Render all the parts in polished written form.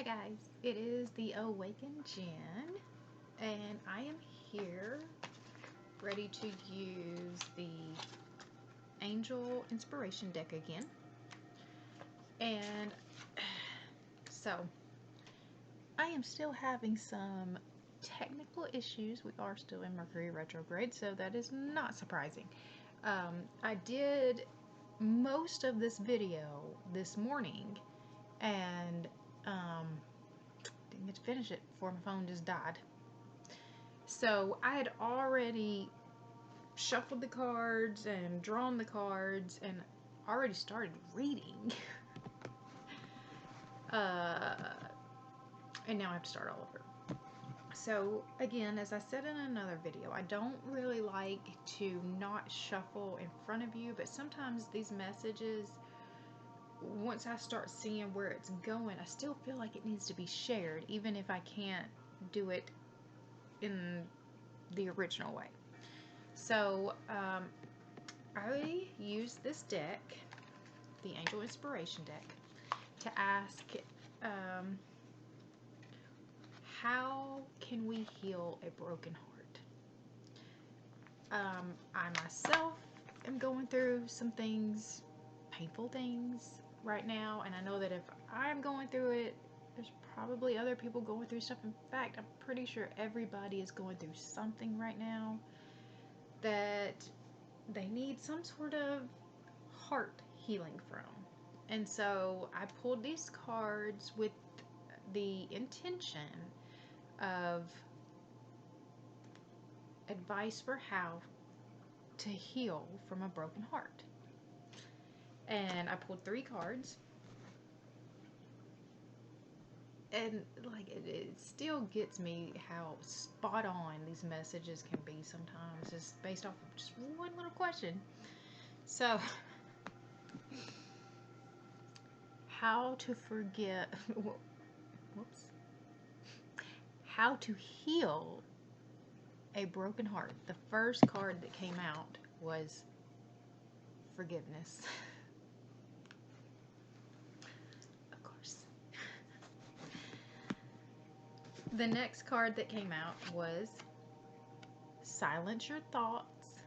Hi guys, it is the Awakened Jenn, and I am here ready to use the Angel Inspiration deck again. And so, I am still having some technical issues. We are still in Mercury retrograde, so that is not surprising. I did most of this video this morning, and didn't get to finish it before my phone just died. So I had already shuffled the cards and drawn the cards and already started reading. And now I have to start all over. So again, as I said in another video, I don't really like to not shuffle in front of you, but sometimes these messages, once I start seeing where it's going, I still feel like it needs to be shared, even if I can't do it in the original way. So I use this deck, the Angel Inspiration deck, to ask how can we heal a broken heart? I myself am going through some things, painful things right now, and I know that if I'm going through it, there's probably other people going through stuff. In fact, I'm pretty sure everybody is going through something right now that they need some sort of heart healing from. And so I pulled these cards with the intention of advice for how to heal from a broken heart. And I pulled 3 cards. And like it still gets me how spot on these messages can be sometimes, just based off of just one little question. So, how to forget, whoops, how to heal a broken heart. The first card that came out was forgiveness. Of course. The next card that came out was silence your thoughts.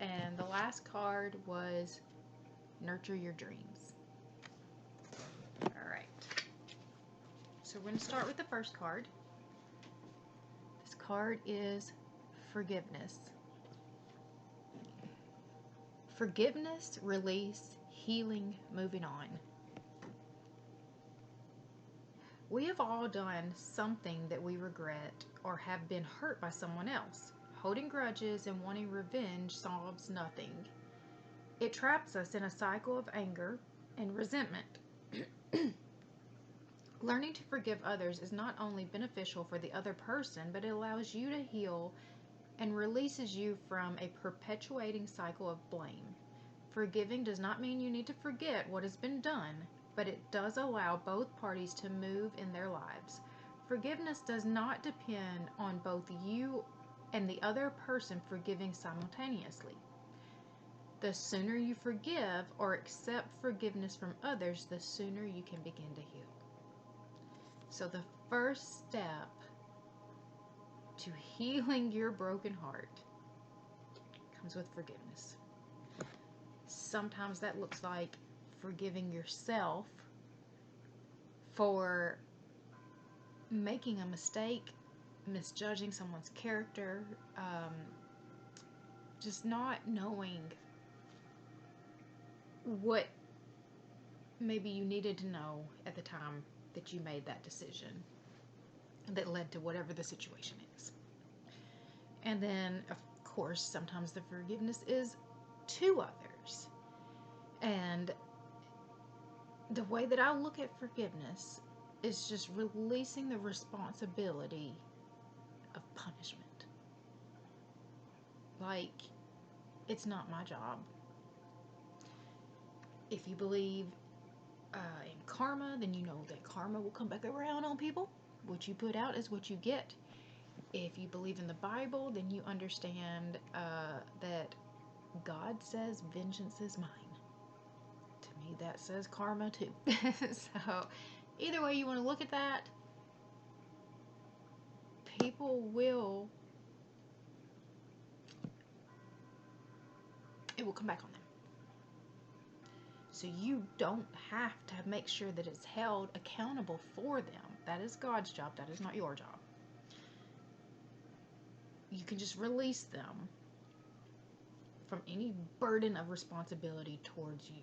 And the last card was nurture your dreams. Alright. So we're going to start with the first card. This card is forgiveness. Forgiveness, release, healing, moving on. We have all done something that we regret or have been hurt by someone else. Holding grudges and wanting revenge solves nothing. It traps us in a cycle of anger and resentment. Learning to forgive others is not only beneficial for the other person, but it allows you to heal and releases you from a perpetuating cycle of blame. Forgiving does not mean you need to forget what has been done, but it does allow both parties to move in their lives. Forgiveness does not depend on both you and the other person forgiving simultaneously. The sooner you forgive or accept forgiveness from others, the sooner you can begin to heal. So the first step to healing your broken heart comes with forgiveness. Sometimes that looks like forgiving yourself for making a mistake, misjudging someone's character, just not knowing what maybe you needed to know at the time that you made that decision that led to whatever the situation is. And then, of course, sometimes the forgiveness is to others. And the way that I look at forgiveness is just releasing the responsibility of punishment. Like, it's not my job. If you believe in karma, then you know that karma will come back around on people. What you put out is what you get. If you believe in the Bible, then you understand that God says vengeance is mine. To me, that says karma too. So either way you want to look at that, people will, it will come back on them. So you don't have to make sure that it's held accountable for them. That is God's job. That is not your job. You can just release them from any burden of responsibility towards you.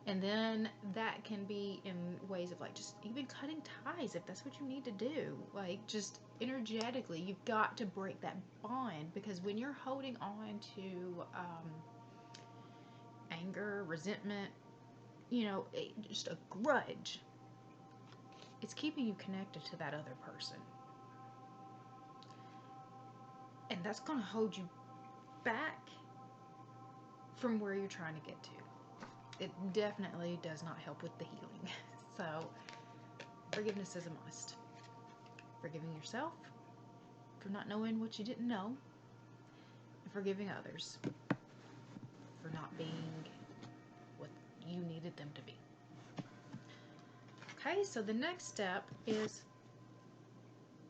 And then that can be in ways of like just even cutting ties if that's what you need to do. Like just energetically, you've got to break that bond, because when you're holding on to anger, resentment, just a grudge, it's keeping you connected to that other person. And that's going to hold you back from where you're trying to get to. It definitely does not help with the healing. So forgiveness is a must. Forgiving yourself for not knowing what you didn't know, and forgiving others for not being what you needed them to be. Okay, so the next step is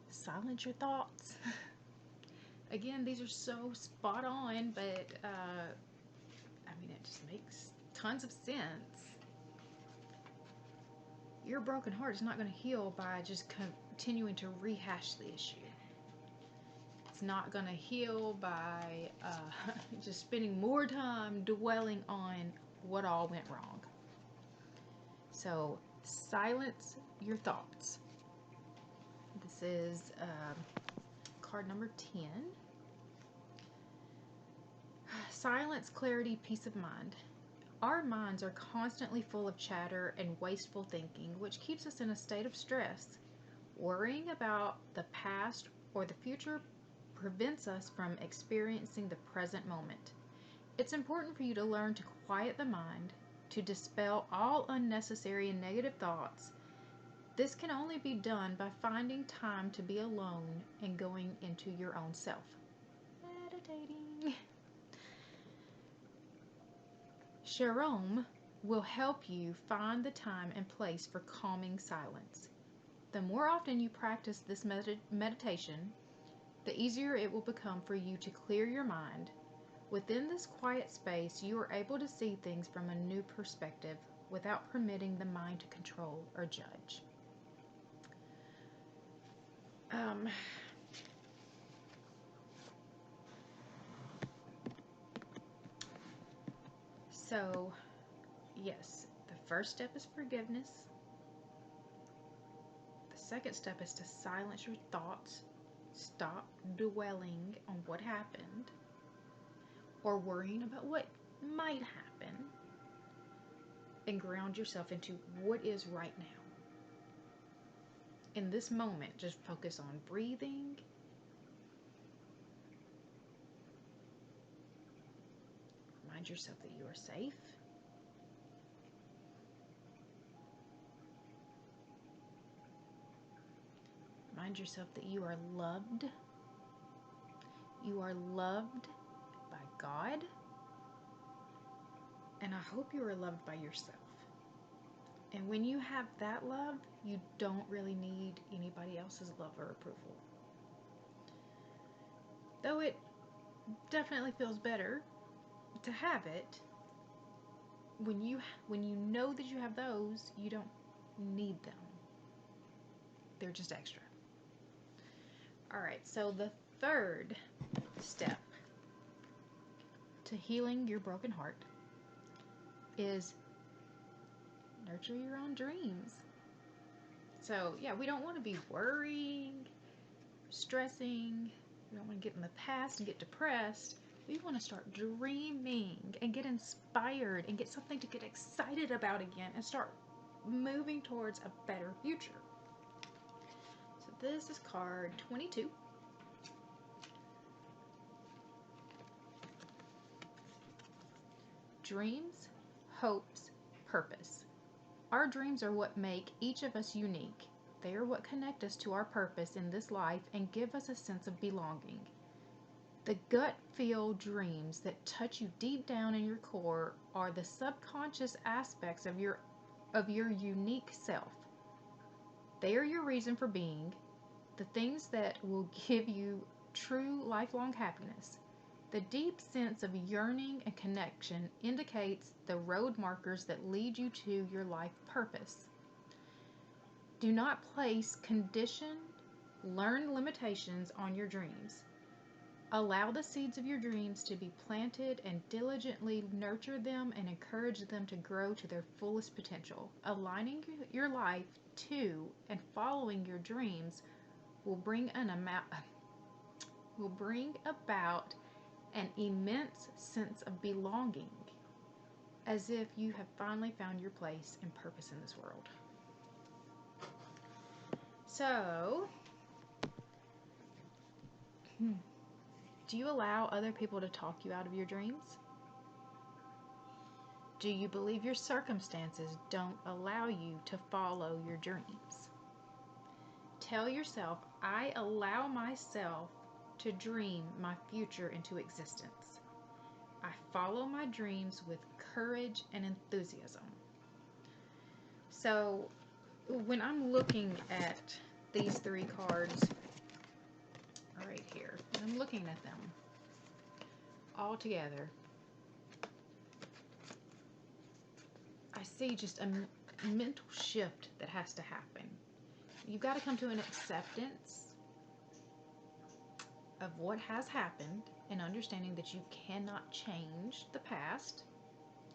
silence your thoughts. Again, these are so spot on, but it just makes tons of sense. Your broken heart is not going to heal by just continuing to rehash the issue. It's not going to heal by just spending more time dwelling on what all went wrong. So silence your thoughts. This is card number 10. Silence, clarity, peace of mind. Our minds are constantly full of chatter and wasteful thinking, which keeps us in a state of stress. Worrying about the past or the future prevents us from experiencing the present moment. It's important for you to learn to quiet the mind, to dispel all unnecessary and negative thoughts. This can only be done by finding time to be alone and going into your own self. Meditating. Jerome will help you find the time and place for calming silence. The more often you practice this meditation, the easier it will become for you to clear your mind. Within this quiet space, you are able to see things from a new perspective without permitting the mind to control or judge. So, yes, the first step is forgiveness. The second step is to silence your thoughts. Stop dwelling on what happened or worrying about what might happen, and ground yourself into what is right now. In this moment, just focus on breathing. Remind yourself that you are safe. Remind yourself that you are loved. You are loved by God. And I hope you are loved by yourself. And when you have that love, you don't really need anybody else's love or approval. Though it definitely feels better to have it, when you know that you have those, you don't need them. They're just extra. Alright, so the third step to healing your broken heart is nurture your own dreams. So yeah, we don't want to be worrying, stressing. We don't want to get in the past and get depressed. We want to start dreaming and get inspired and get something to get excited about again and start moving towards a better future. So this is card 22. Dreams, hopes, purpose. Our dreams are what make each of us unique. They are what connect us to our purpose in this life and give us a sense of belonging. The gut feel dreams that touch you deep down in your core are the subconscious aspects of your unique self. They are your reason for being, the things that will give you true lifelong happiness. The deep sense of yearning and connection indicates the road markers that lead you to your life purpose. Do not place conditioned, learned limitations on your dreams. Allow the seeds of your dreams to be planted and diligently nurture them and encourage them to grow to their fullest potential. Aligning your life to and following your dreams will bring about an immense sense of belonging, as if you have finally found your place and purpose in this world. So, do you allow other people to talk you out of your dreams? Do you believe your circumstances don't allow you to follow your dreams? Tell yourself, I allow myself to dream my future into existence. I follow my dreams with courage and enthusiasm. So, when I'm looking at these three cards right here, and I'm looking at them all together, I see just a mental shift that has to happen. You've got to come to an acceptance of what has happened and understanding that you cannot change the past.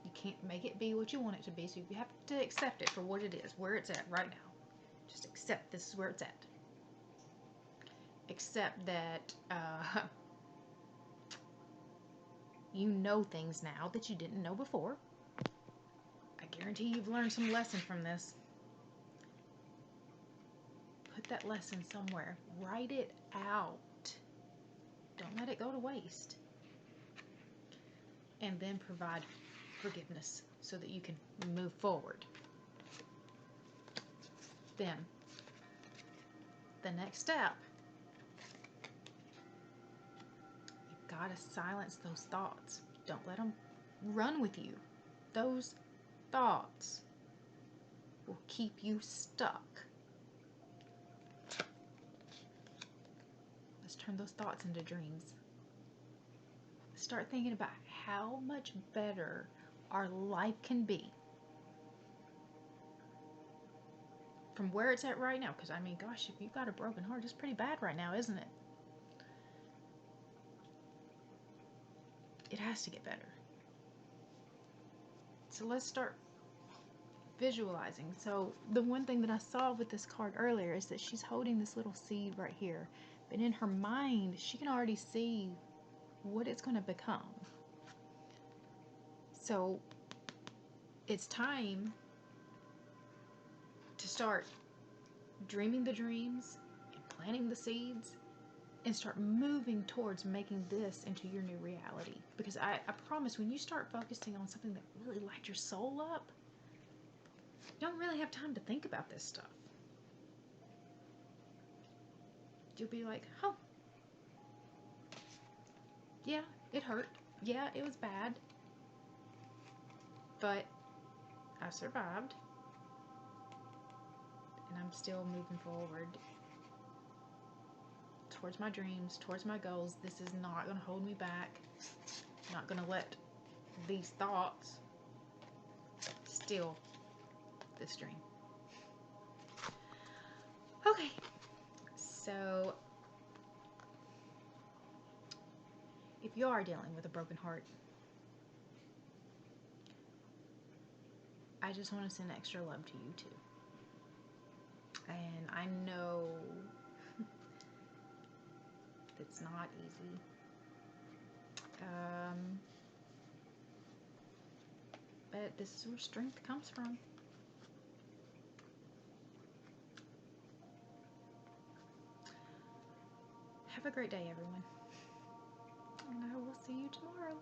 You can't make it be what you want it to be, so you have to accept it for what it is, where it's at right now. Just accept this is where it's at. Accept that you know things now that you didn't know before. I guarantee you've learned some lesson from this. Put that lesson somewhere. Write it out. Don't let it go to waste. And then provide forgiveness so that you can move forward. Then, the next step, you've got to silence those thoughts. Don't let them run with you. Those thoughts will keep you stuck. Let's turn those thoughts into dreams. Start thinking about how much better our life can be from where it's at right now. Because, I mean, gosh, if you've got a broken heart, it's pretty bad right now, isn't it? It has to get better. So let's start visualizing. So the one thing that I saw with this card earlier is that she's holding this little seed right here. But in her mind, she can already see what it's going to become. So it's time to start dreaming the dreams and planting the seeds and start moving towards making this into your new reality. Because I promise, when you start focusing on something that really lights your soul up, you don't really have time to think about this stuff. You'll be like, oh, yeah, it hurt. Yeah, it was bad. But I survived. And I'm still moving forward towards my dreams, towards my goals. This is not going to hold me back. I'm not going to let these thoughts steal this dream. Okay. So, if you are dealing with a broken heart, I just want to send extra love to you too. And I know it's not easy. But this is where strength comes from. Have a great day, everyone. And I will see you tomorrow.